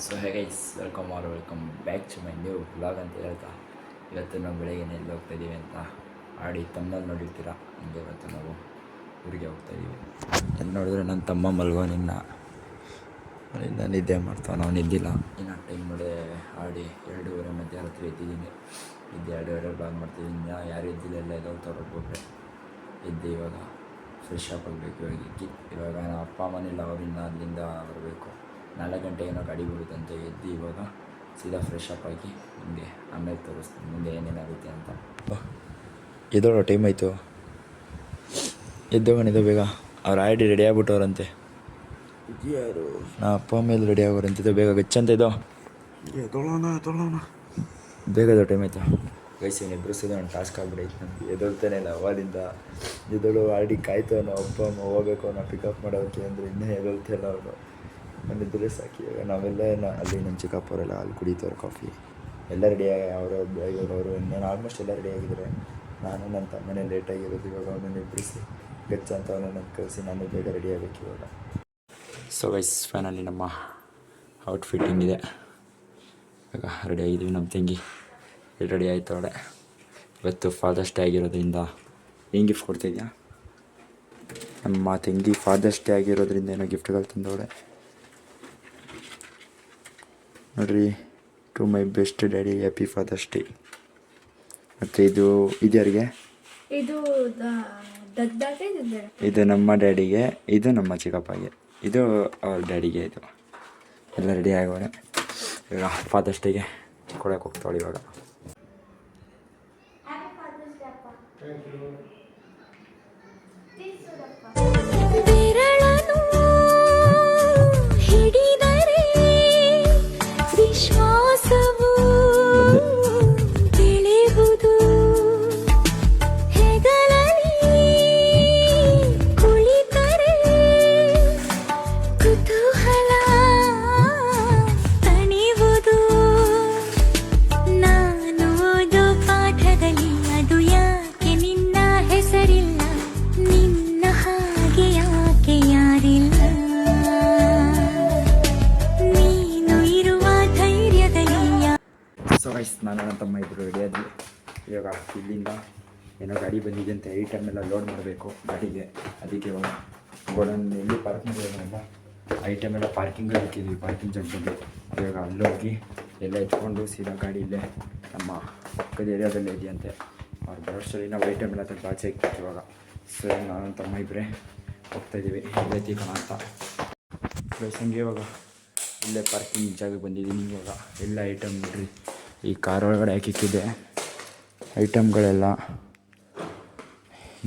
So hey guys, welcome back to my new vlog ಅಂತ ಹೇಳ್ತಾ ಇವತ್ತು ನಾವು ಬೆಳಗ್ಗೆ ಎಲ್ಲಿ ಹೋಗ್ತಾಯಿದ್ದೀವಿ ಅಂತ ಆಡಿ ತಮ್ಮಲ್ಲಿ ನೋಡಿರ್ತೀರ. ಹಂಗೆ ಇವತ್ತು ನಾವು ಊರಿಗೆ ಹೋಗ್ತಾಯಿದ್ದೀವಿ. ಎಲ್ಲಿ ನೋಡಿದ್ರೆ ನನ್ನ ತಮ್ಮ ಮಲ್ಗೋನಿನ್ನ ಅಲ್ಲಿಂದ ನಿದ್ದೆ ಮಾಡ್ತಾವೆ. ನಾವು ನಿದ್ದಿಲ್ಲ. ಇನ್ನು ಟೈಮ್ ನೋಡಿ ಆಡಿ 2:30 ಮಧ್ಯರಾತ್ರಿ ಎದ್ದಿದ್ದೀನಿ. ನಿದ್ದೆ 2:30 ಬ್ಲಾಗ್ ಮಾಡ್ತಿದ್ದೀನಿ. ಇನ್ನು ಯಾರು ಎದ್ದಿಲ್ಲ, ಎಲ್ಲ ಎದ್ದೋಗ್ತಾರೆ ಹೊರಟ್ಬಿಟ್ರೆ. ಎದ್ದು ಇವಾಗ ಫ್ರೆಶ್ ಅಪ್ ಆಗಬೇಕು. ಇವಾಗ ನಮ್ಮ ಅಪ್ಪ ಅಮ್ಮನಿಲ್ಲ, ಅವರಿಂದ ಅಲ್ಲಿಂದ ಬರಬೇಕು. 4 ಗಂಟೆ ಏನೋ ಗಾಡಿ ಬಿಡುತ್ತಂತೆ. ಎದ್ದು ಇವಾಗ ಸೀದಾ ಫ್ರೆಶ್ ಅಪ್ ಆಗಿ ನಿಮಗೆ ಆಮೇಲೆ ತೋರಿಸ್ತೀನಿ ಮುಂದೆ ಏನೇನಾಗುತ್ತೆ ಅಂತ. ಎದ್ದೋಳೋ ಟೈಮ್ ಆಯಿತು, ಎದ್ದೋಗಣಿದ್ದು ಬೇಗ. ಅವ್ರು ಆಲ್ರೆಡಿ ರೆಡಿ ಆಗ್ಬಿಟ್ಟವ್ರಂತೆ. ಯಾರು ನಾ ಅಪ್ಪ ಮೇಲೆ ರೆಡಿ ಆಗೋರಂತಿದ್ದು. ಬೇಗ ಗಚ್ಚಂತ ಇದೋ ತೊಳೋಣ ಬೇಗ ಟೈಮ್ ಆಯಿತು. ವಯಸ್ಸಿನ ಇಬ್ಬರು ಸೀದಾ ಒಂದು ಟಾಸ್ಕ್ ಆಗ್ಬಿಡೈತೆ ನಮಗೆ. ಎದೊಳ್ತಾನೆ ಇಲ್ಲ ಅವಾಲಿಂದ. ಎದಳು ಆಡಿ ಕಾಯ್ತು. ನಾವು ಅಪ್ಪ ಅಮ್ಮ ಹೋಗಬೇಕು, ನಾವು ಪಿಕಪ್ ಮಾಡೋಕ್ಕೆ ಅಂದರೆ ಇನ್ನೂ ಎದೊಳ್ತಿಲ್ಲ ಅವರು. ಮನಿದ್ರೆ ಸಾಕಿ. ನಾವೆಲ್ಲ ಅಲ್ಲಿ ನಮ್ಮ ಚಿಕ್ಕಪ್ಪವರೆಲ್ಲ ಅಲ್ಲಿ ಕುಡಿತವ್ರು ಕಾಫಿ. ಎಲ್ಲ ರೆಡಿಯಾಗಿ ಅವರು ಇನ್ನೇನು ಆಲ್ಮೋಸ್ಟ್ ಎಲ್ಲ ರೆಡಿಯಾಗಿದ್ದಾರೆ. ನಾನು ನನ್ನ ತಮ್ಮನೇ ಲೇಟಾಗಿರೋದು. ಇವಾಗ ಅವನನ್ನು ಎಬ್ಬರಿಸಿ ಗಚ್ಚ ಅಂತ ಅವನನ್ನು ಕಳಿಸಿ ನಾನು ಬೇಗ ರೆಡಿ ಆಗಬೇಕು ಇವಾಗ. ಸೊ ಗೈಸ್, ಫೈನಲಿ ನಮ್ಮ ಔಟ್ಫಿಟ್ ಇದೆ. ಇವಾಗ ರೆಡಿ ಆಗಿದ್ದೀವಿ. ನಮ್ಮ ತಂಗಿ ರೆಡಿ ಆಯಿತು ಅವಳೆ. ಇವತ್ತು ಫಾದರ್ಸ್ ಡೇ ಆಗಿರೋದ್ರಿಂದ ಏನು ಗಿಫ್ಟ್ ಕೊಡ್ತಾಯಿದ್ಯಾ? ನಮ್ಮ ತಂಗಿ ಫಾದರ್ಸ್ ಡೇ ಆಗಿರೋದ್ರಿಂದ ಏನೋ ಗಿಫ್ಟ್ಗಳು ತಂದವಳೆ ನೋಡ್ರಿ. To my best daddy, happy father's day. ಮತ್ತು ಇದು ಯಾರಿಗೆ? ಇದು ನಮ್ಮ ಡ್ಯಾಡಿಗೆ, ಇದು ನಮ್ಮ ಚಿಕ್ಕಪ್ಪಗೆ, ಇದು ಅವ್ರ ಡ್ಯಾಡಿಗೆ. ಇದು ಎಲ್ಲ ರೆಡಿ ಆಗೋಳೆ. ಇವಾಗ ಫಾದರ್ಸ್ ಡೇಗೆ ಕೊಡೋಕೆ ಹೋಗ್ತಾವಳೆ ಇವಾಗ. ಸೊ ಗೈಸ್, ನಾನು ನನ್ನ ತಮ್ಮ ಇಬ್ಬರು ರೆಡಿ ಆದ್ವಿ. ಇವಾಗ ಇಲ್ಲಿಂದ ಏನೋ ಗಾಡಿ ಬಂದಿದೆ ಅಂತ ಐಟಮ್ ಎಲ್ಲ ಲೋಡ್ ಮಾಡಬೇಕು ಗಾಡಿಗೆ. ಅದಕ್ಕೆ ಇವಾಗ ಗೋಡನ್ ಎಲ್ಲಿ ಪಾರ್ಕಿಂಗ್ ಎಲ್ಲ ಐಟಮ್ ಎಲ್ಲ ಪಾರ್ಕಿಂಗ್ ಹಾಕಿದ್ವಿ, ಪಾರ್ಕಿಂಗ್ ಜಾಗದಲ್ಲಿ. ಇವಾಗ ಅಲ್ಲೋಗಿ ಎಲ್ಲ ಎತ್ಕೊಂಡು ಸೀದಾ ಗಾಡಿ ಇಲ್ಲೇ ನಮ್ಮ ಪಕ್ಕದ ಏರಿಯಾದಲ್ಲೇ ಇದೆಯಂತೆ. ಅವ್ರು ಬರೋಷ್ಟರಲ್ಲಿ ನಾವು ಐಟಮ್ ಎಲ್ಲ ತಂದು ಆಚೆ ಇಕ್ಬೇಕು ಇವಾಗ. ಸೊ ನಾನು ನನ್ನ ತಮ್ಮ ಇಬ್ಬರೇ ಹೋಗ್ತಾಯಿದ್ದೀವಿ ಎಲ್ಲೈತಿ ಕಣ ಅಂತ. ಹಂಗೆ ಇವಾಗ ಇಲ್ಲೇ ಪಾರ್ಕಿಂಗ್ ಜಾಗಕ್ಕೆ ಬಂದಿದ್ದೀನಿ. ಇವಾಗ ಎಲ್ಲ ಐಟಮ್ ನೋಡ್ರಿ ಈ ಕಾರ್ ಒಳಗಡೆ ಹಾಕಿಕ್ಕಿದೆ ಐಟಮ್ಗಳೆಲ್ಲ.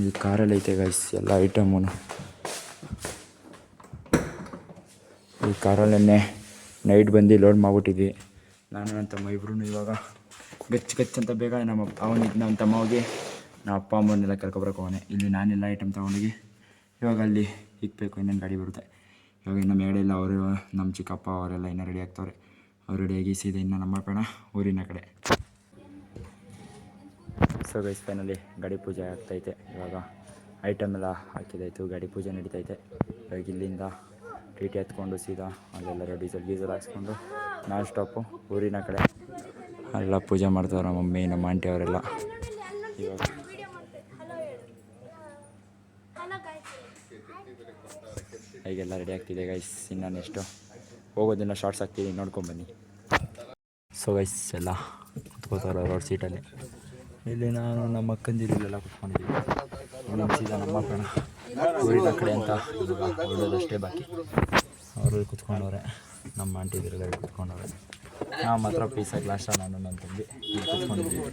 ಈ ಕಾರಲ್ಲಿ ಐತೆ ಗೈಸ್ ಎಲ್ಲ ಐಟಮು. ಈ ಕಾರಲ್ಲೇ ನೈಟ್ ಬಂದು ಲೋಡ್ ಮಾಡಿಬಿಟ್ಟಿದ್ವಿ. ನಾನು ನನ್ನ ತಮ್ಮ ಇಬ್ಬರೂ ಇವಾಗ ಗಚ್ಚ ಅಂತ ಬೇಗ ನಮ್ಮ ತಮ್ಮ ಹೋಗಿ ನಮ್ಮ ಅಪ್ಪ ಅಮ್ಮನ್ನೆಲ್ಲ ಕರ್ಕೊಬರಕ್ಕೆ ಹೋಗೋನೆ. ಇಲ್ಲಿ ನಾನೆಲ್ಲ ಐಟಮ್ ತೊಗೊಂಡೋಗಿ ಇವಾಗ ಅಲ್ಲಿ ಇಕ್ಬೇಕು. ಇನ್ನೇನು ಗಾಡಿ ಬರುತ್ತೆ ಇವಾಗ. ಇನ್ನು ಮೇಡೆಲ್ಲ ಅವರು ನಮ್ಮ ಚಿಕ್ಕಪ್ಪ ಅವರೆಲ್ಲ ಇನ್ನೂ ರೆಡಿ ಆಗ್ತವ್ರೆ. ಅವ್ರು ರೆಡಿಯಾಗಿ ಸೀದಾ ಇನ್ನು ನಮ್ಮ ಕಣ ಊರಿನ ಕಡೆ. ಸೊ ಗೈಸ್, ಫೈನಲಿ ಗಾಡಿ ಪೂಜೆ ಆಗ್ತೈತೆ. ಇವಾಗ ಐಟಮ್ ಎಲ್ಲ ಹಾಕಿದಾಯಿತು, ಗಾಡಿ ಪೂಜೆ ನಡೀತೈತೆ. ಇವಾಗ ಇಲ್ಲಿಂದ ಟಿ ಟಿ ಎತ್ಕೊಂಡು ಸೀದಾ ಅಲ್ಲೆಲ್ಲರೂ ಡೀಸೆಲ್ ಹಾಕ್ಸ್ಕೊಂಡು ನಾನ್ ಸ್ಟಾಪು ಊರಿನ ಕಡೆ. ಎಲ್ಲ ಪೂಜೆ ಮಾಡ್ತಾವ್ರೆ ನಮ್ಮ ಮಮ್ಮಿ, ನಮ್ಮ ಆಂಟಿ ಅವರೆಲ್ಲ. ಇವಾಗ ಹೀಗೆಲ್ಲ ರೆಡಿ ಆಗ್ತಿದೆ ಗೈಸ್. ಇನ್ನು ನೆಕ್ಸ್ಟು ಹೋಗೋದನ್ನ ಶಾರ್ಟ್ಸ್ ಹಾಕ್ತೀನಿ, ನೋಡ್ಕೊಂಬನ್ನಿ. ಸೊ ಗೈಸ್, ಎಲ್ಲ ಕುತ್ಕೋತಾರೆ ರೋಡ್ ಸೀಟಲ್ಲಿ. ಇಲ್ಲಿ ನಾನು ನಮ್ಮ ಅಕ್ಕಂದಿರಲ್ಲೆಲ್ಲ ಕುತ್ಕೊಂಡಿದ್ದೀವಿ. ಇನ್ನೊಂದು ಸೀದಾ ನಮ್ಮ ಕಣ ಊರಿನ ಕಡೆ ಅಂತ ಹೊರಡೋದಷ್ಟೇ ಬಾಕಿ. ಅವರು ಕುತ್ಕೊಂಡವ್ರೆ, ನಮ್ಮ ಆಂಟಿದಿರೆಲ್ಲ ಕುತ್ಕೊಂಡವ್ರೆ. ನಾವು ಮಾತ್ರ ಪೀಸಾಗಿ ಲಾಸ್ಟ ನಾನು ನನ್ನ ತಂಗಿ ಇಲ್ಲಿ ಕುತ್ಕೊಂಡಿದ್ದೀವಿ.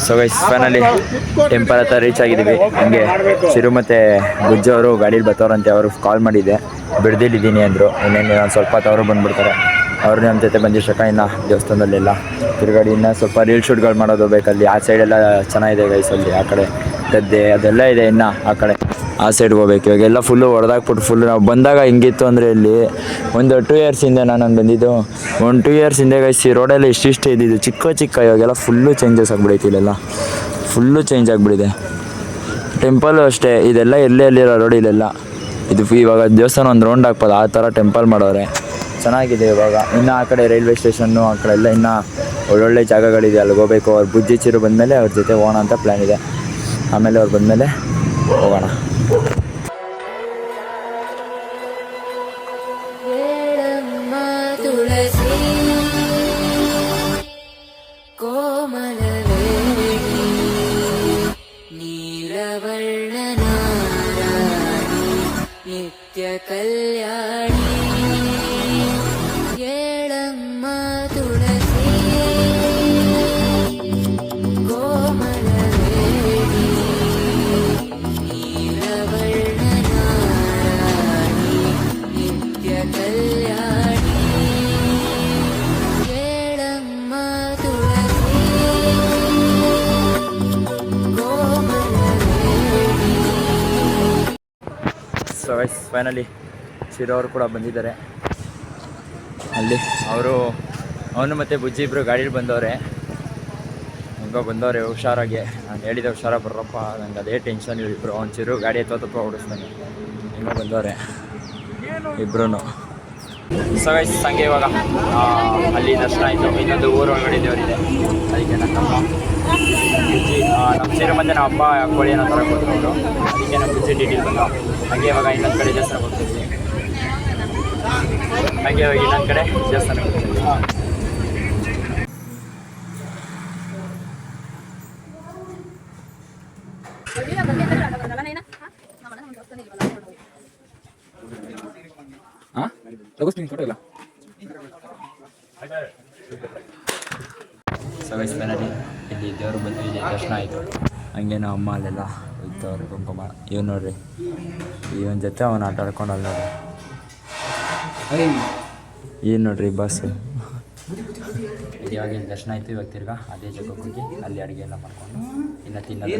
ಸೊ ಗೈಸ್ ಫೈನಲಿ ಟೆಂಪಲ್ ಹತ್ರ ರೀಚ್ ಆಗಿದ್ದೀವಿ. ಹಂಗೆ ಚಿರು ಮತ್ತು ಗುಜ್ಜು ಅವರು ಗಾಡೀಲಿ ಬರ್ತಾವ್ರಂತೆ. ಅವರು ಕಾಲ್ ಮಾಡಿದ್ದೆ, ಬಿಡ್ದಿಲ್ಲಿದ್ದೀನಿ ಅಂದರು. ಇನ್ನೇನು ಒಂದು ಸ್ವಲ್ಪ ಹೊತ್ತು ಅವರು ಬಂದುಬಿಡ್ತಾರೆ. ಅವ್ರು ನಮ್ಮ ಜೊತೆ ಬಂದಿಷ್ಟಕ್ಕ ಇನ್ನು ದೇವಸ್ಥಾನದಲ್ಲೆಲ್ಲ ತಿರುಗಾಡಿ ಇನ್ನೂ ಸ್ವಲ್ಪ ರೀಲ್ ಶೂಟ್ಗಳು ಮಾಡೋದು ಬೇಕಲ್ಲಿ. ಆ ಸೈಡೆಲ್ಲ ಚೆನ್ನಾಗಿದೆ ಗೈಸಲ್ಲಿ. ಆ ಕಡೆ ಗದ್ದೆ ಅದೆಲ್ಲ ಇದೆ. ಇನ್ನು ಆ ಕಡೆ ಆ ಸೈಡ್ಗೆ ಹೋಗ್ಬೇಕು. ಇವಾಗೆಲ್ಲ ಫುಲ್ಲು ಹೊಡೆದಾಕ್ಬಿಟ್ಟು ಫುಲ್ಲು ನಾವು ಬಂದಾಗ ಹಿಂಗಿತ್ತು ಅಂದರೆ ಇಲ್ಲಿ ಒಂದು 2 ಇಯರ್ಸ್ ಹಿಂದೆ ನಾನು ಬಂದಿದ್ದು. ಒಂದು 2 ಇಯರ್ಸ್ ಹಿಂದೆ ಗೈಸ್ ಈ ರೋಡೆಲ್ಲ ಇಷ್ಟಿಷ್ಟು ಇದ್ದಿದ್ದು ಚಿಕ್ಕ ಇವಾಗೆಲ್ಲ ಫುಲ್ಲು ಚೇಂಜಸ್ ಆಗಿಬಿಡೈತಿ. ಇಲ್ಲೆಲ್ಲ ಫುಲ್ಲು ಚೇಂಜ್ ಆಗಿಬಿಟ್ಟಿದೆ. ಟೆಂಪಲ್ಲು ಅಷ್ಟೇ, ಇದೆಲ್ಲ ಎಲ್ಲಿರೋ ರೋಡ್ ಇಲ್ಲೆಲ್ಲ. ಇದು ಇವಾಗ ದೇವಸ್ಥಾನ ಒಂದು ರೌಂಡ್ ಹಾಕ್ಬೋದು ಆ ಥರ ಟೆಂಪಲ್ ಮಾಡೋರೆ. ಚೆನ್ನಾಗಿದೆ ಇವಾಗ. ಇನ್ನು ಆ ಕಡೆ ರೈಲ್ವೆ ಸ್ಟೇಷನ್ನು ಆ ಕಡೆ ಎಲ್ಲ ಇನ್ನೂ ಒಳ್ಳೊಳ್ಳೆ ಜಾಗಗಳಿದೆ, ಅಲ್ಲಿಗೆ ಹೋಗ್ಬೇಕು. ಅವ್ರು ಬುಜ್ಜಿ ಚಿರು ಬಂದಮೇಲೆ ಅವ್ರ ಜೊತೆ ಹೋಗೋಣ ಅಂತ ಪ್ಲ್ಯಾನ್ ಇದೆ. ಆಮೇಲೆ ಅವ್ರು ಬಂದಮೇಲೆ ಹೋಗೋಣ. ನಿತ್ಯ ಕಲ್ಯಾಣಿ ಏಳಮ್ಮ ತುಳಸಿ ಕೋಮಲವೇಣಿ ನೀಲವರ್ಣ ನಾರಾಯಣಿ ನಿತ್ಯ ಕಲ್ಯಾಣಿ ಏಳಮ್ಮ ತುಳಸಿ ಕೋಮಲವೇಣಿ. ಸೊ ಗೈಸ್ ಫೈನಲಿ ಚಿರು ಅವರು ಕೂಡ ಬಂದಿದ್ದಾರೆ. ಅಲ್ಲಿ ಅವನು ಮತ್ತು ಬುಜ್ಜಿ ಇಬ್ಬರು ಗಾಡೀಲಿ ಬಂದವ್ರೆ. ಹಂಗೆ ಬಂದವ್ರೆ ಹುಷಾರಾಗಿ. ನಾನು ಹೇಳಿದೆ ಹುಷಾರಾಗಿ ಬರ್ರಪ್ಪ, ನಂಗೆ ಅದೇ ಟೆನ್ಷನ್ ಇಬ್ಬರು. ಅವ್ನು ಚಿರು ಗಾಡಿ ಎತ್ತಪ್ಪ ಓಡಿಸ್ತಾನೆ. ಹಿಂಗೆ ಬಂದವ್ರೆ ಇಬ್ಬರೂ. ಸೊ ಗೈಸ್ ಹಂಗೆ ಇವಾಗ ಅಲ್ಲಿ ದರ್ಶನ ಆಯಿತು. ಇನ್ನೊಂದು ಊರು ಒಳಗಡೆ ದೇವರಿದೆ, ಅದಕ್ಕೆ ನನ್ನ ತಮ್ಮ ಬುಜ್ಜಿ ನಮ್ಮ ಚಿರು ಮತ್ತು ನಮ್ಮ ಅಪ್ಪ ಕೋಳಿ ಏನೋ ಥರ ಕೊಟ್ಟರು ಅವರು. ಅದಕ್ಕೆ ನಮ್ಮ ಬುಜ್ಜಿ ಡೀಟೇಲ್ ಬಂದು ಹಾಗೆ ಇವಾಗ ಇನ್ನೊಂದು ಕಡೆ ದೇವಸ್ಥಾನಕ್ಕೆ ಹೋಗ್ತಿದ್ವಿ. ಹಾಗೆ ಇವಾಗ ಇನ್ನೊಂದು ಕಡೆ ದೇವಸ್ಥಾನಕ್ಕೆ ಹೋಗ್ತಿದ್ವಿ. ಹಾಂ ಫೋಟೋ ಇಲ್ಲ. ಸೊ ಗೈಸ್ ಫೈನಲಿ ಇಲ್ಲಿ ದೇವರು ಬಂದು ಇಲ್ಲಿ ದರ್ಶನ ಆಯಿತು. ಹಂಗೆ ನಾವು ಅಮ್ಮ ಅಲ್ಲೆಲ್ಲ ಇದ್ದವ್ರು ಕುಂಕುಮ. ಇವ್ ನೋಡ್ರಿ ಇವನ ಜೊತೆ ಅವನು ಆಟ ಆಡ್ಕೊಂಡು ಅಲ್ಲಿ ನೋಡ್ರಿ. ಏನು ನೋಡ್ರಿ ಬಸ್ಸು. ಇವಾಗ ಇಲ್ಲಿ ದರ್ಶನ ಆಯಿತು. ಇವಾಗ ತಿರ್ಗಾ ಅದೇ ಜಾಗಕ್ಕೆ ಹೋಗಿ ಅಲ್ಲಿ ಅಡುಗೆ ಎಲ್ಲ ಮಾಡ್ಕೊಂಡು ಇನ್ನು ತಿನ್ನೋದು.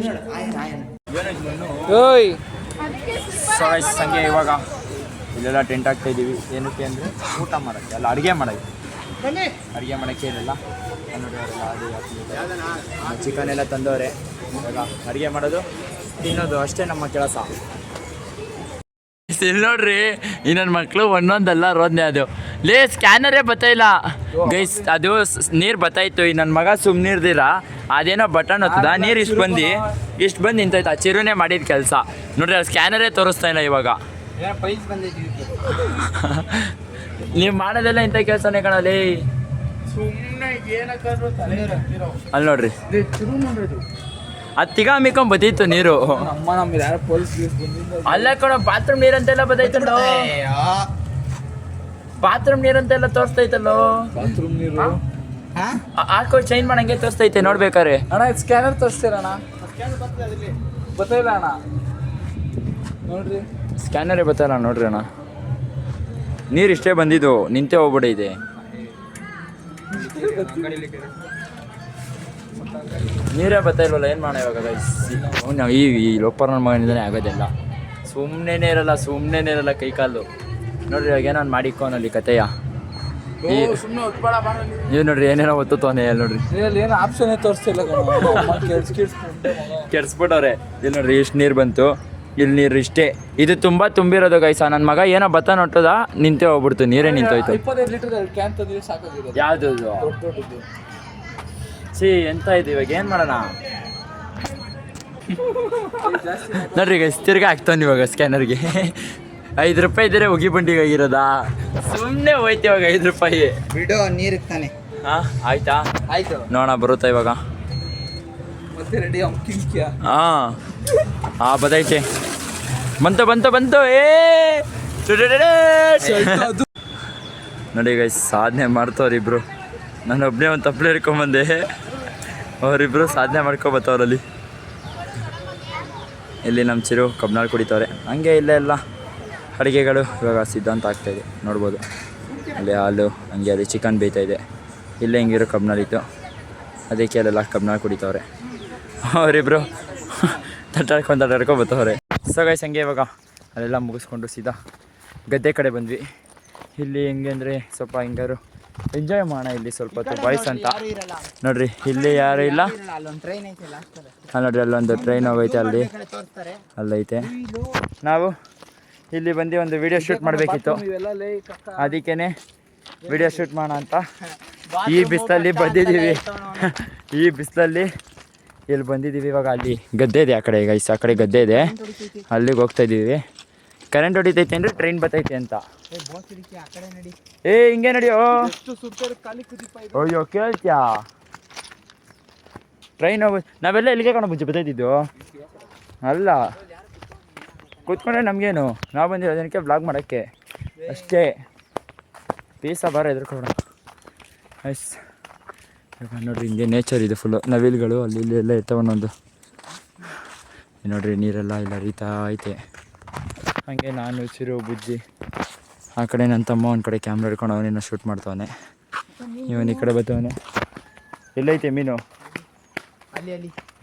ಸೊ ಗೈಸ್ ಹಂಗೆ ಇವಾಗ ಇಲ್ಲೆಲ್ಲ ಟೆಂಟ್ ಹಾಕ್ತಾಯಿದ್ದೀವಿ. ಏನಕ್ಕೆ ಅಂದರೆ ಊಟ ಮಾಡೋಕ್ಕೆ, ಅಲ್ಲ ಅಡುಗೆ ಮಾಡೋಕ್ಕೆ. ಅಡುಗೆ ಮಾಡೋಕ್ಕೆ ಇರಲ್ಲ ನೋಡಿ. ಅವರೆಲ್ಲ ಚಿಕನ್ ಎಲ್ಲ ತಂದವ್ರೆ. ಇವಾಗ ಅಡುಗೆ ಮಾಡೋದು ತಿನ್ನೋದು ಅಷ್ಟೇ ನಮ್ಮ ಕೆಲಸ. ಇಲ್ಲಿ ನೋಡ್ರಿ ಈ ನನ್ನ ಮಕ್ಕಳು ಒಂದೊಂದಲ್ಲ ರೋದನೆ. ಅದು ಸ್ಕ್ಯಾನರೇ ಬತ್ತಾಯಿಲ್ಲ ಗೈಸ್. ಅದು ನೀರು ಬತ್ತಾಯಿತು. ಈ ನನ್ನ ಮಗ ಸುಮ್ಮನಿರ್ದಿರ ಅದೇನೋ ಬಟನ್ ಹೊತ್ತದ ನೀರು ಇಷ್ಟು ಬಂದು ನಿಂತೈತೆ. ಆ ಚಿರುನೇ ಮಾಡಿದ ಕೆಲಸ ನೋಡ್ರಿ. ಅದು ಸ್ಕ್ಯಾನರೇ ತೋರಿಸ್ತಾ ಇಲ್ಲ ಇವಾಗ. ನೀವು ಮಾಡೋದೆಲ್ಲ ಇಂಥ ಕೆಲಸನೇ ಕಾಣಲಿ. ಅಲ್ಲಿ ನೋಡ್ರಿ ಅದು ತಿಗ ಮಿಕ್ಕೊಂಡ್ ಬತ್ತಿತ್ತು ನೀರು. ಅಲ್ಲ ಕಣ ಬಾತ್ರೂಮ್ ನೀರಂತೆಲ್ಲ ಬತ್ತೈತಲ್ಲೋ. ಬಾತ್ರೂಮ್ ನೀರಂತೆಲ್ಲ ತೋರಿಸ್ತೈತಲ್ಲೋ. ಬಾತ್ರೂಮ್ ನೀರು ಹಾಕೋ ಚೇಂಜ್ ಮಾಡಂಗೆ ತೋರಿಸ್ತೈತೆ ನೋಡ್ಬೇಕಾರೆ. ಅಣ್ಣ ಸ್ಕ್ಯಾನರ್ ತೋರಿಸ್ತೀರಣ್ಣ? ಬತ್ತಾಯಿಲ್ಲ ಅಣ್ಣ ನೋಡ್ರಿ. ಸ್ಕ್ಯಾನರೇ ಬತ್ತಲ್ಲ ನೋಡ್ರಿ ಅಣ್ಣ. ನೀರು ಇಷ್ಟೇ ಬಂದಿದ್ದು ನಿಂತೆ ಹೋಗ್ಬಿಡೈತೆ. ನೀರೇ ಬತ್ತಾಯಿಲ್ವಲ್ಲ, ಏನು ಮಾಡೋಣ ಇವಾಗ ನಾವು. ಈ ಲೋಪರ್ ನನ್ನ ಮಗನಿಂದನೇ ಆಗೋದಿಲ್ಲ. ಸುಮ್ಮನೆ ಇರಲ್ಲ ಕೈ ಕಾಲು ನೋಡ್ರಿ. ಇವಾಗ ಏನೋ ಮಾಡಿಕೋನಲ್ಲಿ ಕತೆಯ ನೀವು ನೋಡ್ರಿ ಏನೇನೋ ಒತ್ತುತ್ತಾನೆ. ಅಲ್ಲಿ ನೋಡ್ರಿ ಏನು ಆಪ್ಷನ್ ತೋರಿಸ್ತಿಲ್ಲ. ಕೆಡ್ಸ್ಬಿಟ್ಟವ್ರೆ. ಇಲ್ಲಿ ನೋಡ್ರಿ ಇಷ್ಟು ನೀರು ಬಂತು. ಇಲ್ಲಿ ನೀರು ಇಷ್ಟೇ. ಇದು ತುಂಬ ತುಂಬಿರೋದು ಗೈಸ. ನನ್ನ ಮಗ ಏನೋ ಬತ್ತ ನೋಟ್ಟದ ನಿಂತೆ ಹೋಗ್ಬಿಡ್ತು. ನೀರೇ ನಿಂತೋಯ್ತು. 25 ಲೀಟರ್ ಕ್ಯಾನ್ ತಂದಿದ್ರೆ ಸಾಕಾಗಿದೆ. ಯಾವುದು ಎಂತ ಇದು ಇವಾಗ ಏನು ಮಾಡೋಣ ನೋಡ್ರಿ ಗೈಸ್. ತಿರ್ಗಾ ಹಾಕ್ತಾನೆ ಇವಾಗ ಸ್ಕ್ಯಾನರ್ಗೆ. 5 ರೂಪಾಯಿ ಇದ್ರೆ ಉಗಿ ಬಂಡಿಗೆ ಆಗಿರೋದಾ? ಸುಮ್ಮನೆ ಹೋಯ್ತು ಇವಾಗ 5 ರೂಪಾಯಿ ಬಿಡೋ ನೀರು ತಾನೆ. ಹಾಂ ಆಯ್ತಾ? ಆಯ್ತು ನೋಡೋಣ ಬರುತ್ತಾ ಇವಾಗ. ಮತ್ತೆ ರೆಡಿ ಹಾಂ ಬದೈತೆ. ಬಂತು ನೋಡಿ ಗೈಸ್ ಸಾಧನೆ ಮಾಡ್ತವ್ರಿ ಇಬ್ರು. ನಾನು ಒಬ್ಬನೇ ಒಂದು ತಪ್ಪಲೆ ಹಿಡ್ಕೊಂಬಂದೆ. ಅವರಿಬ್ಬರು ಸಾಧನೆ ಮಾಡ್ಕೊಬತ್ತವ್ರಲ್ಲಿ. ಇಲ್ಲಿ ನಮ್ಮ ಚಿರು ಕಬ್ನಾಳು ಕುಡಿತವ್ರೆ. ಹಂಗೆ ಇಲ್ಲೇ ಎಲ್ಲ ಅಡುಗೆಗಳು ಇವಾಗ ಸಿದ್ಧಾಂತ ಆಗ್ತಾಯಿದೆ ನೋಡ್ಬೋದು. ಅಲ್ಲಿ ಹಾಲು, ಹಂಗೆ ಅಲ್ಲಿ ಚಿಕನ್ ಬೇಯ್ತಾಯಿದೆ. ಇಲ್ಲೇ ಹಿಂಗಿರೋ ಕಬ್ನಾಳಿತ್ತು, ಅದಕ್ಕೆ ಅಲ್ಲೆಲ್ಲ ಕಬ್ನಾಳು ಕುಡಿತವ್ರೆ. ಅವರಿಬ್ಬರು ತಟ್ಟಾಡ್ಕೊಂಬತ್ತವ್ರೆ. ಸೊ ಗೈಸ್ ಹಂಗೆ ಇವಾಗ ಅಲ್ಲೆಲ್ಲ ಮುಗಿಸ್ಕೊಂಡು ಸೀದಾ ಗದ್ದೆ ಕಡೆ ಬಂದ್ವಿ. ಇಲ್ಲಿ ಹೆಂಗೆ ಅಂದರೆ ಸ್ವಲ್ಪ ಹಿಂಗಾರು ಎಂಜಾಯ್ ಮಾಡೋಣ. ಇಲ್ಲಿ ಸ್ವಲ್ಪ ಹೊತ್ತು ಬಾಯ್ಸ್ ಅಂತ ನೋಡ್ರಿ, ಇಲ್ಲಿ ಯಾರು ಇಲ್ಲ. ಅಲ್ಲಿ ನೋಡ್ರಿ, ಅಲ್ಲೊಂದು ಟ್ರೈನ್ ಹೋಗೈತೆ, ಅಲ್ಲೈತೆ. ನಾವು ಇಲ್ಲಿ ಬಂದು ಒಂದು ವಿಡಿಯೋ ಶೂಟ್ ಮಾಡಬೇಕಿತ್ತು, ಅದಕ್ಕೇ ವಿಡಿಯೋ ಶೂಟ್ ಮಾಡೋಣ ಅಂತ ಈ ಬಿಸಿಲಲ್ಲಿ ಬಂದಿದ್ದೀವಿ. ಈ ಬಿಸಿಲಲ್ಲಿ ಇಲ್ಲಿ ಬಂದಿದ್ದೀವಿ. ಇವಾಗ ಅಲ್ಲಿ ಗದ್ದೆ ಇದೆ, ಆ ಕಡೆ ಗೈಸ್, ಆ ಕಡೆ ಗದ್ದೆ ಇದೆ, ಅಲ್ಲಿಗೆ ಹೋಗ್ತಾ ಇದ್ದೀವಿ. ಕರೆಂಟ್ ಹೊಡಿತೈತೆ ಅಂದರೆ ಟ್ರೈನ್ ಬರ್ತೈತೆ ಅಂತ. ಹಿಂಗೆ ನಡಿಯೋ. ಅಯ್ಯೋ ಕೇಳ್ತ್ಯಾ, ಟ್ರೈನ್ ಹೋಗ. ನಾವೆಲ್ಲ ಇಲ್ಲಿಗೆ ಕಣ ಮುಂಚೆ ಬರ್ತೈತಿದ್ದು ಅಲ್ಲ, ಕೂತ್ಕೊಂಡ್ರೆ ನಮಗೇನು, ನಾವು ಬಂದಿರೋ ಜನಕ್ಕೆ ವ್ಲಾಗ್ ಮಾಡೋಕ್ಕೆ ಅಷ್ಟೇ. ಪೀಸ ಬಾರ ಎದುರ್ಕೊಣ. ಎಸ್ ಇವಾಗ ನೋಡ್ರಿ, ಹಿಂಗೆ ನೇಚರ್ ಇದೆ ಫುಲ್ಲು. ನವಿಲುಗಳು ಅಲ್ಲಿ ಇಲ್ಲಿ ಎಲ್ಲ ಇರ್ತಾವೆ ಒಂದೊಂದು. ನೋಡ್ರಿ, ನೀರೆಲ್ಲ ಇಲ್ಲ ಹರಿತಾ ಐತೆ. ಹಾಗೆ ನಾನು ಚಿರು ಬುಜ್ಜಿ ಆ ಕಡೆ, ನನ್ನ ತಮ್ಮ ಒಂದು ಕಡೆ ಕ್ಯಾಮ್ರಾ ಹಿಡ್ಕೊಂಡು ಅವನೇನೋ ಶೂಟ್ ಮಾಡ್ತಾವನೆ. ಇವನು ಈ ಕಡೆ ಬರ್ತಾವನೆ. ಎಲ್ಲೈತೆ ಮೀನು?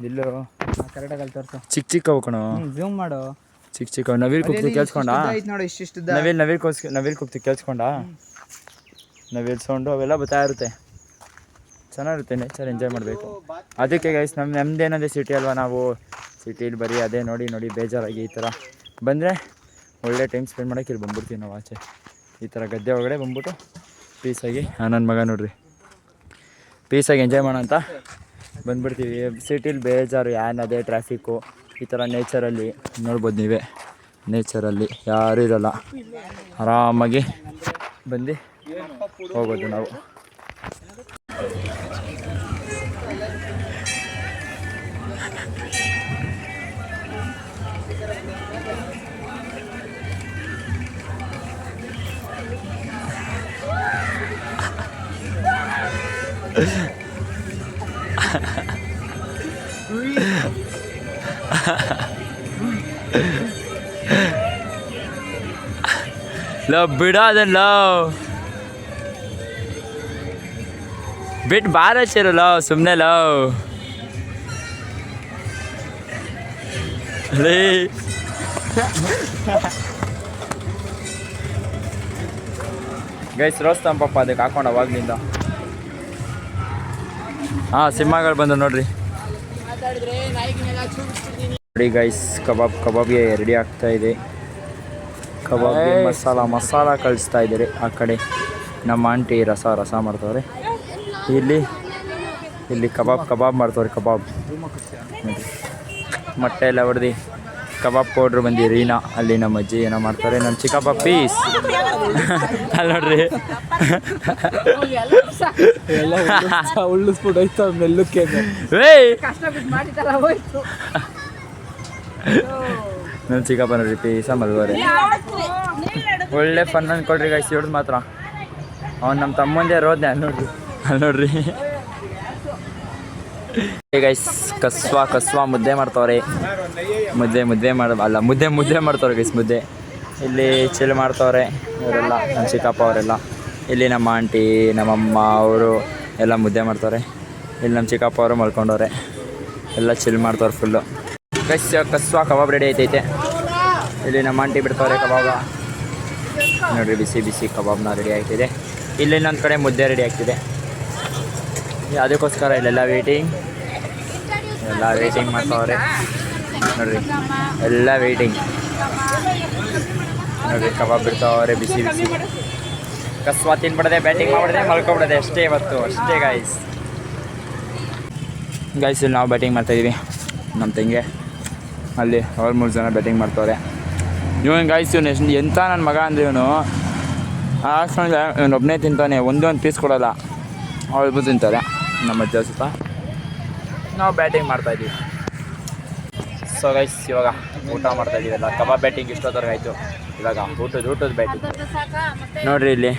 ಎಲ್ಲೋ ಕರೆಕ್ಟಾಗಿ ತೋರಿಸು. ಚಿಕ್ಕ ಚಿಕ್ಕವು ಕಣೋ, ಝೂಮ್ ಮಾಡು. ಚಿಕ್ಕ ಚಿಕ್ಕ ನವಿಲ್ ಕುಪ್ತಿ ಕೇಳಿಸ್ಕೊಂಡ? ನವಿಲ್ ಕುಪ್ತಿ ಕೇಳಿಸ್ಕೊಂಡ? ನವಿಲ್ ಸೌಂಡು ಅವೆಲ್ಲ ಬರ್ತಾ ಇರುತ್ತೆ. ಚೆನ್ನಾಗಿರುತ್ತೆ, ನೇಚರ್ ಎಂಜಾಯ್ ಮಾಡಬೇಕು. ಅದಕ್ಕೆ ಗೈಸ್ ನಮ್ಮದೇನಂದರೆ ಸಿಟಿ ಅಲ್ವಾ, ನಾವು ಸಿಟಿಲಿ ಬರೀ ಅದೇ ನೋಡಿ ನೋಡಿ ಬೇಜಾರಾಗಿ ಈ ಥರ ಬಂದರೆ ಒಳ್ಳೆ ಟೈಮ್ ಸ್ಪೆಂಡ್ ಮಾಡೋಕ್ಕೆ ಇಲ್ಲಿ ಬಂದ್ಬಿಡ್ತೀವಿ ನಾವು. ಆಚೆ ಈ ಥರ ಗದ್ದೆ ಒಳಗಡೆ ಬಂದ್ಬಿಟ್ಟು ಪೀಸಾಗಿ, ನನ್ನ ಮಗ ನೋಡ್ರಿ, ಪೀಸಾಗಿ ಎಂಜಾಯ್ ಮಾಡೋಣ ಅಂತ ಬಂದ್ಬಿಡ್ತೀವಿ. ಸಿಟಿಲಿ ಬೇಜಾರು, ಅದೇ ಟ್ರಾಫಿಕ್ಕು. ಈ ಥರ ನೇಚರಲ್ಲಿ ನೋಡ್ಬೋದು ನೀವೇ, ನೇಚರಲ್ಲಿ ಯಾರೂ ಇರೋಲ್ಲ, ಆರಾಮಾಗಿ ಬಂದು ಹೋಗೋದು ನಾವು. ಲವ್ ಬಿಡ ಅದನ್ನ, ಬಿಟ್ಟು ಬಾರ ಚಿರಲ್ಲ ಸುಮ್ಮನೆ ಲವ್. ಗೈಸ್ ರೋಸ್ತಂಪಪ್ಪ ಅದಕ್ಕೆ ಹಾಕೊಂಡು ಅವಾಗ್ಲಿಂದ. ಸಿಂಹಗಳು ಬಂದು ನೋಡ್ರಿ. ನೋಡಿ ಗೈಸ್, ಕಬಾಬ್ಗೆ ರೆಡಿ ಆಗ್ತಾ ಇದೆ. ಕಬಾಬ್ಗೆ ಮಸಾಲ ಕಳಿಸ್ತಾ ಇದ್ದೀರಿ. ಆ ಕಡೆ ನಮ್ಮ ಆಂಟಿ ರಸ ಮಾಡ್ತವ್ರೆ. ಇಲ್ಲಿ ಕಬಾಬ್ ಮಾಡ್ತವ್ರೆ. ಕಬಾಬ್ ಮೊಟ್ಟೆ ಎಲ್ಲ ಹೊಡೆದು ಕಬಾಬ್ ಪೌಡ್ರ್ ಬಂದು ರೀನಾ, ಅಲ್ಲಿ ನಮ್ಮ ಅಜ್ಜಿ ಏನೋ ಮಾಡ್ತಾರೆ. ನಮ್ಮ ಚಿಕ್ಕಪ್ಪ ಪೀಸ್ ಅಲ್ಲಿ ನೋಡ್ರಿ, ಉಳ್ಳಿಸ್ಬಿಟ್ಟು ಹೋಯ್ತು ಮೆಲ್ಲಕ್ಕೆ. ನಮ್ಮ ಚಿಕ್ಕಪ್ಪ ನೋಡ್ರಿ ಪೀಸ ಮಲ್ಗೋರೆ. ಒಳ್ಳೆ ಫನ್ ಅಂದ್ಕೊಳ್ರಿ ಗೈಸ್, ಹಿಡ್ದು ಮಾತ್ರ ಅವ್ನು ನಮ್ಮ ತಮ್ಮಂದೇ ರೋದ್ನೆ. ಅಲ್ಲಿ ನೋಡ್ರಿ ಗೈಸ್, ಕಸ್ವಾ ಮುದ್ದೆ ಮಾಡ್ತವ್ರೆ. ಮುದ್ದೆ ಮಾಡ್ತವ್ರೆ ಗೈಸ್. ಮುದ್ದೆ ಇಲ್ಲಿ ಚಿಲ್ ಮಾಡ್ತವ್ರೆ ಇವರೆಲ್ಲ, ನಮ್ಮ ಚಿಕ್ಕಪ್ಪ ಅವರೆಲ್ಲ. ಇಲ್ಲಿ ನಮ್ಮ ಆಂಟಿ, ನಮ್ಮಮ್ಮ ಅವರು ಎಲ್ಲ ಮುದ್ದೆ ಮಾಡ್ತವ್ರೆ. ಇಲ್ಲಿ ನಮ್ಮ ಚಿಕ್ಕಪ್ಪ ಅವರು ಮಲ್ಕೊಂಡವ್ರೆ, ಎಲ್ಲ ಚಿಲ್ ಮಾಡ್ತವ್ರೆ ಫುಲ್ಲು. ಕಸ್ವಾ kebab ready ಐತೈತೆ. ಇಲ್ಲಿ ನಮ್ಮ ಆಂಟಿ ಬಿಡ್ತವ್ರೆ ಕಬಾಬ ನೋಡ್ರಿ. ಬಿಸಿ ಕಬಾಬ್ನ ರೆಡಿ ಆಗ್ತಿದೆ. ಇಲ್ಲಿ ಇನ್ನೊಂದು ಕಡೆ ಮುದ್ದೆ ರೆಡಿ ಆಗ್ತಿದೆ. ಅದಕ್ಕೋಸ್ಕರ ಇಲ್ಲೆಲ್ಲ ವೇಟಿಂಗ್ ಮಾಡ್ತವ್ರೆ ನೋಡ್ರಿ. ಎಲ್ಲ ವೇಟಿಂಗ್ ನೋಡ್ರಿ. ಕಬಾಬ್ ಬಿಡ್ತಾವ್ರೆ ಬಿಸಿ ಕಸ್ವಾ ತಿನ್ಬಿಡದೆ, ಬ್ಯಾಟಿಂಗ್ ಮಾಡ್ಬಿಡದೆ, ಮಲ್ಕೊಬಿಡದೆ ಅಷ್ಟೇ ಇವತ್ತು. ಅಷ್ಟೇ ಗೈಸ್. ಇಲ್ಲಿ ನಾವು ಬ್ಯಾಟಿಂಗ್ ಮಾಡ್ತಾಯಿದ್ದೀವಿ. ನಮ್ಮ ತಂಗೆ ಅಲ್ಲಿ ಅವ್ರು 3 ಜನ ಬ್ಯಾಟಿಂಗ್ ಮಾಡ್ತವ್ರೆ. ಇವನು ಗೈಸ್, ಇವನು ಎಂಥ ನನ್ನ ಮಗ ಅಂದರೆ ಇವನು ಇವನೊಬ್ಬನೇ ತಿಂತಾನೆ, ಒಂದೊಂದು ಪೀಸ್ ಕೊಡೋಲ್ಲ. ಅವ್ರಿಬ್ಬರು ತಿಂತಾರೆ ನಮ್ಮ ಅಜ್ಜ ಸುತ್ತ. ನಾವು ಬ್ಯಾಟಿಂಗ್ ಮಾಡ್ತಾಯಿದ್ದೀವಿ. ಸೊ ಗೈಸ್, ಇವಾಗ ಊಟ ಮಾಡ್ತಾಯಿದ್ದೀವಲ್ಲ. ಕಬಾಬ್ ಬ್ಯಾಟಿಂಗ್ ಇಷ್ಟೊತ್ತವರೆಗೆ ಆಯಿತು. ಇವಾಗ ಊಟದ ಬ್ಯಾಟಿಂಗ್ ನೋಡಿರಿ. ಇಲ್ಲಿ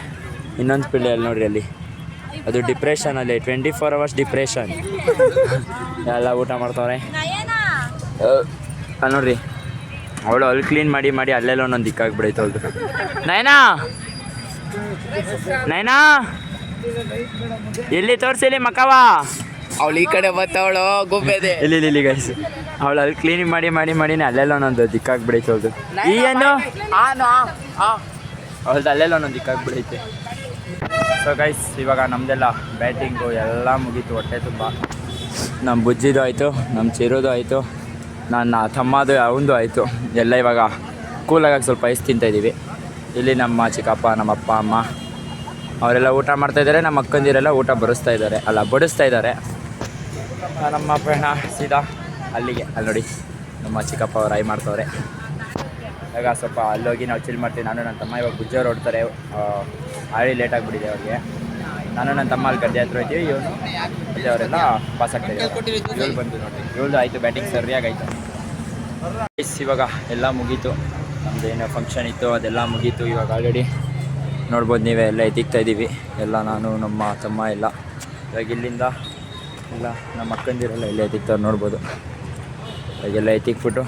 ಇನ್ನೊಂದು ಪಿಳ್ಳೆ ಅಲ್ಲಿ ನೋಡಿರಿ, ಅಲ್ಲಿ ಅದು ಡಿಪ್ರೆಷನಲ್ಲಿ 24 hours ಡಿಪ್ರೆಷನ್. ಎಲ್ಲ ಊಟ ಮಾಡ್ತಾವ್ರೆ ನೋಡ್ರಿ. ಅವಳು ಅಲ್ಲಿ ಕ್ಲೀನ್ ಮಾಡಿ ಮಾಡಿ ಅಲ್ಲೆಲ್ಲ ಒಂದೊಂದು ದಿಕ್ಕಾಗ್ಬಿಡೈತೆ ಅವಳು. ನೈನಾ ಎಲ್ಲಿ ತೋರಿಸಿಲಿ ಮಕ್ಕವ, ಅವಳು ಈ ಕಡೆ ಬರ್ತಾವಳು ಗುಬ್ಬೆದೆ. ಇಲ್ಲಿ ಗೈಸ್, ಅವಳು ಅಲ್ಲಿ ಕ್ಲೀನಿಂಗ್ ಮಾಡಿ ಮಾಡಿ ಮಾಡಿನೇ ಅಲ್ಲೆಲ್ಲ ಒಂದೊಂದು ದಿಕ್ಕಾಗ್ಬಿಡೈತೆ ಅವಳು. ಈ ಏನು ಅವಳ್ದು ಅಲ್ಲೆಲ್ಲ ಒಂದೊಂದು ದಿಕ್ಕಾಗ್ಬಿಡೈತೆ. ಸೊ ಗೈಸ್, ಇವಾಗ ನಮ್ಮದೆಲ್ಲ ಬ್ಯಾಟಿಂಗು ಎಲ್ಲ ಮುಗೀತು. ಹೊಟ್ಟೆ ತುಂಬ ನಮ್ಮ ಬುಜ್ಜಿದು ಆಯಿತು, ನಮ್ಮ ಚಿರೋದು ಆಯಿತು, ನನ್ನ ತಮ್ಮದು ಅವಂದು ಆಯಿತು. ಎಲ್ಲ ಇವಾಗ ಕೂಲಾಗಿ ಸ್ವಲ್ಪ ಐಸ್ ತಿಂತಾಯಿದ್ದೀವಿ. ಇಲ್ಲಿ ನಮ್ಮ ಚಿಕ್ಕಪ್ಪ, ನಮ್ಮ ಅಪ್ಪ ಅಮ್ಮ ಅವರೆಲ್ಲ ಊಟ ಮಾಡ್ತಾಯಿದ್ದಾರೆ. ನಮ್ಮ ಅಕ್ಕಂದಿರೆಲ್ಲ ಊಟ ಬಡಿಸ್ತಾ ಇದ್ದಾರೆ. ನಮ್ಮ ಪ್ರಯಾಣ ಸೀದಾ ಅಲ್ಲಿಗೆ. ಅಲ್ಲಿ ನೋಡಿ ನಮ್ಮ ಚಿಕ್ಕಪ್ಪ ಅವ್ರು ಆಯ್ ಮಾಡ್ತವ್ರೆ. ಇವಾಗ ಸ್ವಲ್ಪ ಅಲ್ಲೋಗಿ ನಾವು ಚಿಲ್ ಮಾಡ್ತೀವಿ. ನಾನು ನನ್ನ ತಮ್ಮ ಇವಾಗ ಬುಜ್ಜವ್ರು ಹೊಡ್ತಾರೆ. ಆಳಿ ಲೇಟ್ ಆಗಿಬಿಟ್ಟಿದೆ ಅವ್ರಿಗೆ. ನಾನು ನನ್ನ ತಮ್ಮ ಅಲ್ಲಿ ಗದ್ದೆ ಹತ್ರ ಹೋಗ್ತೀವಿ. ಇವನು ಮತ್ತೆ ಅವರೆಲ್ಲ ಪಾಸ್ ಆಗ್ತಾಯಿದ್ದಾರೆ. ಇವಳು ಬಂದು ನೋಡಿ, ಇವಳ್ದು ಆಯಿತು ಬ್ಯಾಟಿಂಗ್ ಸರಿಯಾಗಾಯಿತು. ಇವಾಗ ಎಲ್ಲ ಮುಗೀತು. ನಮ್ಮದೇನೋ ಫಂಕ್ಷನ್ ಇತ್ತು ಅದೆಲ್ಲ ಮುಗೀತು. ಇವಾಗ ಆಲ್ರೆಡಿ ನೋಡ್ಬೋದು ನೀವೇ, ಎಲ್ಲ ಎತ್ತಿಕ್ತಾ ಇದ್ದೀವಿ. ಎಲ್ಲ ನಾನು ನಮ್ಮ ತಮ್ಮ ಎಲ್ಲ ಇವಾಗ ಇಲ್ಲಿಂದ ಎಲ್ಲ ನಮ್ಮ ಅಕ್ಕಂದಿರೆಲ್ಲ ಎಲ್ಲ ಎತ್ತಿಕ್ತಾರೆ ನೋಡ್ಬೋದು. ಇವಾಗೆಲ್ಲ ಎತ್ತಿಕ್ಬಿಟ್ಟು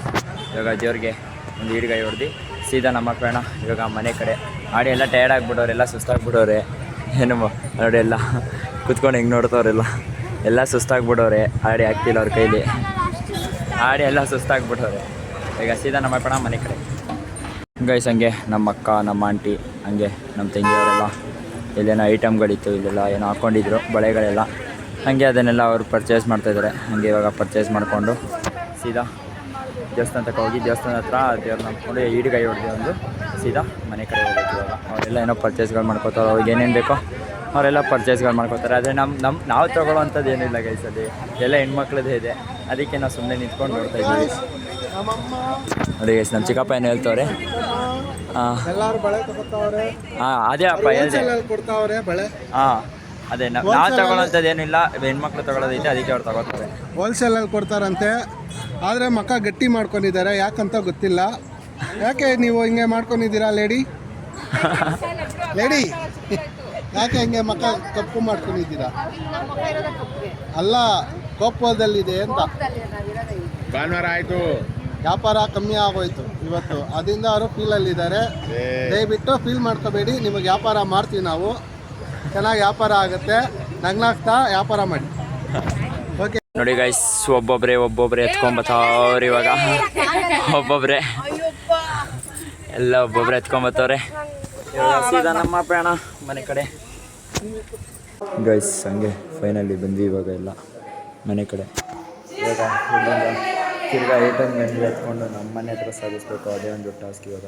ಇವಾಗ ದೇವ್ರಿಗೆ ಒಂದು ಈಡ್ಗಾಯಿ ಹೊಡೆದು ಸೀದಾ ನಮ್ಮ ಪ್ರಯಾಣ ಇವಾಗ ಮನೆ ಕಡೆ. ಆಡಿ ಎಲ್ಲ ಟಯರ್ಡ್ ಆಗಿಬಿಟ್ಟವ್ರೆ, ಎಲ್ಲ ಸುಸ್ತಾಗ್ಬಿಟ್ಟವ್ರೆ. ಏನು ನೋಡಿ ಎಲ್ಲ ಕೂತ್ಕೊಂಡು ಹೆಂಗೆ ನೋಡ್ತವ್ರೆಲ್ಲ, ಎಲ್ಲ ಸುಸ್ತಾಗ್ಬಿಟ್ಟವ್ರೆ. ಆಡಿ ಆಗ್ತಿಲ್ಲ ಅವ್ರ ಕೈಲಿ, ಆಡಿ ಎಲ್ಲ ಸುಸ್ತಾಗ್ಬಿಟ್ಟವ್ರೆ. ಈಗ ಸೀದಾ ನಮ್ಮ ಪ್ರಯಾಣ ಮನೆ ಕಡೆ. ಗೈಸ್, ಹಂಗೆ ನಮ್ಮ ಅಕ್ಕ, ನಮ್ಮ ಆಂಟಿ, ಹಂಗೆ ನಮ್ಮ ತಂಗಿಯವರೆಲ್ಲ ಇಲ್ಲೇನೋ ಐಟಮ್ಗಳಿತ್ತು, ಇಲ್ಲೆಲ್ಲ ಏನೋ ಹಾಕ್ಕೊಂಡಿದ್ರು ಬಳೆಗಳೆಲ್ಲ. ಹಾಗೆ ಅದನ್ನೆಲ್ಲ ಅವರು ಪರ್ಚೇಸ್ ಮಾಡ್ತಾಯಿದ್ದಾರೆ. ಹಾಗೆ ಇವಾಗ ಪರ್ಚೇಸ್ ಮಾಡಿಕೊಂಡು ಸೀದಾ ದೇವಸ್ಥಾನ ತನಕ ಹೋಗಿ ದೇವಸ್ಥಾನ ಹತ್ರ ದೇವ್ರನ್ನ ನಂಬ್ಕೊಂಡು ಈಡುಗೈ ಹೊಡೆದು ಒಂದು ಸೀದಾ ಮನೆ ಕಡೆ ಹೋಗ್ಬೇಕು. ಇವಾಗ ಅವರೆಲ್ಲ ಏನೋ ಪರ್ಚೇಸ್ಗಳು ಮಾಡ್ಕೋತಾರೆ. ಅವ್ರಿಗೆ ಏನೇನು ಬೇಕೋ ಅವರೆಲ್ಲ ಪರ್ಚೇಸ್ಗಳು ಮಾಡ್ಕೋತಾರೆ. ಆದರೆ ನಾವು ತೊಗೊಳ್ಳೋವಂಥದ್ದು ಏನಿಲ್ಲ ಗೈಸಲ್ಲಿ, ಎಲ್ಲ ಹೆಣ್ಮಕ್ಳದ್ದೇ ಇದೆ. ಅದಕ್ಕೆ ನಾವು ಸುಮ್ಮನೆ ನಿಂತ್ಕೊಂಡು ನೋಡ್ತಾ ಇದ್ದೀವಿ. ನೋಡಿ ಗೈಸ್, ನಮ್ಮ ಚಿಕ್ಕಪ್ಪ ಏನು ಹೇಳ್ತವ್ರೆ. ಹಾಂ ಅದೇ ಅಪ್ಪ ಹೇಳಿದೆ. ಹಾಂ ಅದೇ ನಾವು ತಗೊಳ್ಳೋಂಥದ್ದು ಏನಿಲ್ಲ, ಹೆಣ್ಮಕ್ಳು ತಗೊಳ್ಳೋದೈತೆ, ಅದಕ್ಕೆ ಅವ್ರು ತಗೋತಾರೆ. ಹೋಲ್ಸೇಲಲ್ಲಿ ಕೊಡ್ತಾರಂತೆ. ಆದರೆ ಮಕ್ಕ ಗಟ್ಟಿ ಮಾಡ್ಕೊಂಡಿದ್ದಾರೆ, ಯಾಕಂತ ಗೊತ್ತಿಲ್ಲ. ಯಾಕೆ ನೀವು ಹಿಂಗೆ ಮಾಡ್ಕೊಂಡಿದ್ದೀರಾ ಲೇಡಿ? ಯಾಕೆ ಹಿಂಗೆ ಮಕ್ಕ ಕಪ್ಪು ಮಾಡ್ಕೊಂಡಿದ್ದೀರಾ? ಅಲ್ಲ, ಕೋಪದಲ್ಲಿದೆ ಅಂತ. ಭಾನುವಾರ ಆಯಿತು, ವ್ಯಾಪಾರ ಕಮ್ಮಿ ಆಗೋಯ್ತು ಇವತ್ತು. ಅದರಿಂದ ಅವರು ಫೀಲಲ್ಲಿದ್ದಾರೆ. ದಯವಿಟ್ಟು ಫೀಲ್ ಮಾಡ್ಕೋಬೇಡಿ, ನಿಮಗೆ ವ್ಯಾಪಾರ ಮಾಡ್ತೀವಿ ನಾವು. ಚೆನ್ನಾಗಿ ವ್ಯಾಪಾರ ಆಗುತ್ತೆ. ನಗ್ನಾಗ್ತಾ ವ್ಯಾಪಾರ ಮಾಡಿ. ಓಕೆ ನೋಡಿ ಗೈಸ್, ಒಬ್ಬೊಬ್ಬರೇ ಎತ್ಕೊಂಬತ್ತವ್ರೆ. ಇವಾಗ ಒಬ್ಬೊಬ್ಬರೇ ಎತ್ಕೊಂಬತ್ತವ್ರೆ. ಸೀದಾ ನಮ್ಮ ಪ್ರಯಾಣ ಮನೆ ಕಡೆ. ಗೈಸ್, ಹಂಗೆ ಫೈನಲಿ ಬಂದ್ವಿ ಇವಾಗ ಎಲ್ಲ ಮನೆ ಕಡೆ. ಇವಾಗ ತಿರ್ಗಾ ಗಂಟೆ ಎತ್ಕೊಂಡು ನಮ್ಮ ಮನೆ ಹತ್ರ ಸಾಗಿಸ್ಬೇಕು. ಅದೇ ಒಂದು ಟಾಸ್ಕ್. ಇವಾಗ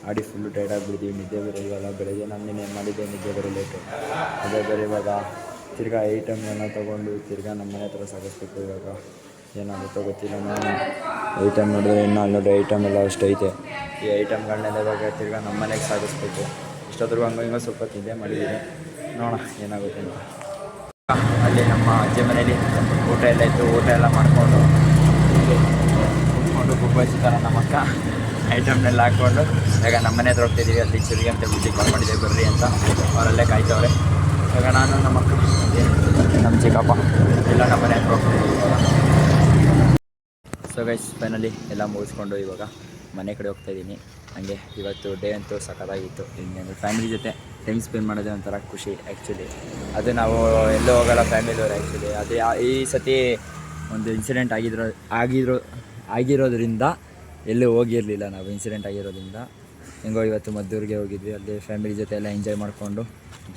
ಆಡಿ ಫುಲ್ಲು ಟೈರ್ಡ್ ಆಗಿಬಿಡ್ತೀವಿ. ನಿದ್ದೆ ಬೇರೆ ಇವಾಗ ಬೆಳಗ್ಗೆ ನಾನು ಏನು ಮಾಡಿದ್ದೆ, ನಿದ್ದೆ ಬೇರೆ ಲೇಟು. ಅದೇ ಬೇರೆ ಇವಾಗ ತಿರ್ಗಾ ಐಟಮ್ಗಳನ್ನ ತೊಗೊಂಡು ತಿರ್ಗಾ ನಮ್ಮ ಮನೆ ಹತ್ರ ಸಾಗಿಸ್ಬೇಕು. ಇವಾಗ ಏನಾಗುತ್ತೋ ಗೊತ್ತಿಲ್ಲ. ನಾನು ಐಟಮ್ ನೋಡಿದ್ರೆ ಇನ್ನೂ ಅಲ್ಲಿ ಐಟಮ್ ಎಲ್ಲ ಅಷ್ಟು ಐತೆ. ಈ ಐಟಮ್ಗಳನ್ನೆಲ್ಲ ಇವಾಗ ತಿರ್ಗಾ ನಮ್ಮ ಮನೆಗೆ ಸಾಗಿಸ್ಬೇಕು. ಇಷ್ಟೊತ್ತರೆಗೂ ಹಂಗೆ ಸ್ವಲ್ಪ ತಿಂದೆ ಮಾಡಿದ್ದೀನಿ, ನೋಡೋಣ ಏನಾಗುತ್ತೆ ಅಂತ. ಅಲ್ಲಿ ನಮ್ಮ ಅಜ್ಜಿ ಮನೇಲಿ ಊಟ ಎಲ್ಲ ಇತ್ತು. ಊಟ ಎಲ್ಲ ಮಾಡಿಕೊಂಡು ಕೂತ್ಕೊಂಡು ಕುಬ್ಬಾಯಿಸ್ತಾರೆ ನಮ್ಮ ಅಕ್ಕ. ಐಟಮ್ನೆಲ್ಲ ಹಾಕ್ಕೊಂಡು ಇವಾಗ ನಮ್ಮ ಮನೆ ಹತ್ರ ಹೋಗ್ತಿದ್ದೀವಿ. ಅಲ್ಲಿ ಚಿರಿಗೆ ಅಂತ ಬುದ್ಧಿ ಕಾಲ್ ಮಾಡಿದ್ದೆ ಬರ್ರಿ ಅಂತ. ಅವರಲ್ಲೇ ಕಾಯ್ತವ್ರೆ. ಇವಾಗ ನಾನು ನಮ್ಮ ಅಕ್ಕ, ನಮ್ಮ ಚಿಕ್ಕಪ್ಪ ಎಲ್ಲ ನಮ್ಮ ಮನೆ ಹತ್ರ ಹೋಗ್ತಿದ್ದೀವಿ ಇವಾಗ. ಸೊ ಗೈಸ್, ಫೈನಲಿ ಎಲ್ಲ ಮುಗಿಸ್ಕೊಂಡು ಇವಾಗ ಮನೆ ಕಡೆ ಹೋಗ್ತಾಯಿದ್ದೀನಿ. ಹಾಗೆ ಇವತ್ತು ಡೇ ಅಂತೂ ಸಖತ್ತಾಗಿತ್ತು. ಇನ್ನೇನು ಫ್ಯಾಮಿಲಿ ಜೊತೆ ಟೈಮ್ ಸ್ಪೆಂಡ್ ಮಾಡೋದೇ ಒಂಥರ ಖುಷಿ ಆ್ಯಕ್ಚುಲಿ. ಅದು ನಾವು ಎಲ್ಲೂ ಹೋಗೋಲ್ಲ ಫ್ಯಾಮಿಲಿಯವರು ಆ್ಯಕ್ಚುಲಿ. ಅದೇ ಈ ಸತಿ ಒಂದು ಇನ್ಸಿಡೆಂಟ್ ಆಗಿರೋದ್ರಿಂದ ಎಲ್ಲೂ ಹೋಗಿರಲಿಲ್ಲ ನಾವು. ಇನ್ಸಿಡೆಂಟ್ ಆಗಿರೋದ್ರಿಂದ ಹೆಂಗೋ ಇವತ್ತು ಮದ್ದೂರಿಗೆ ಹೋಗಿದ್ವಿ. ಅಲ್ಲಿ ಫ್ಯಾಮಿಲಿ ಜೊತೆ ಎಲ್ಲ ಎಂಜಾಯ್ ಮಾಡಿಕೊಂಡು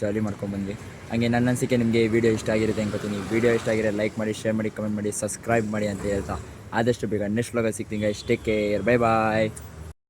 ಜಾಲಿ ಮಾಡ್ಕೊಂಡ್ಬಂದ್ವಿ. ಹಾಗೆ ನನ್ನ ಅನಿಸಿಕೆ ನಿಮಗೆ ಈ ವಿಡಿಯೋ ಇಷ್ಟ ಆಗಿರುತ್ತೆ ಅನ್ಕೋತೀನಿ. ವಿಡಿಯೋ ಇಷ್ಟ ಆಗಿರೋ ಲೈಕ್ ಮಾಡಿ, ಶೇರ್ ಮಾಡಿ, ಕಮೆಂಟ್ ಮಾಡಿ, ಸಬ್ಸ್ಕ್ರೈಬ್ ಮಾಡಿ ಅಂತ ಹೇಳ್ತಾ ಆದಷ್ಟು ಬೇಗ ನೆಕ್ಸ್ಟ್ ವ್ಲಾಗಲ್ಲಿ ಸಿಗ್ತೀನಿ. ಟೇಕ್ ಕೇರ್, ಬೈ ಬಾಯ್.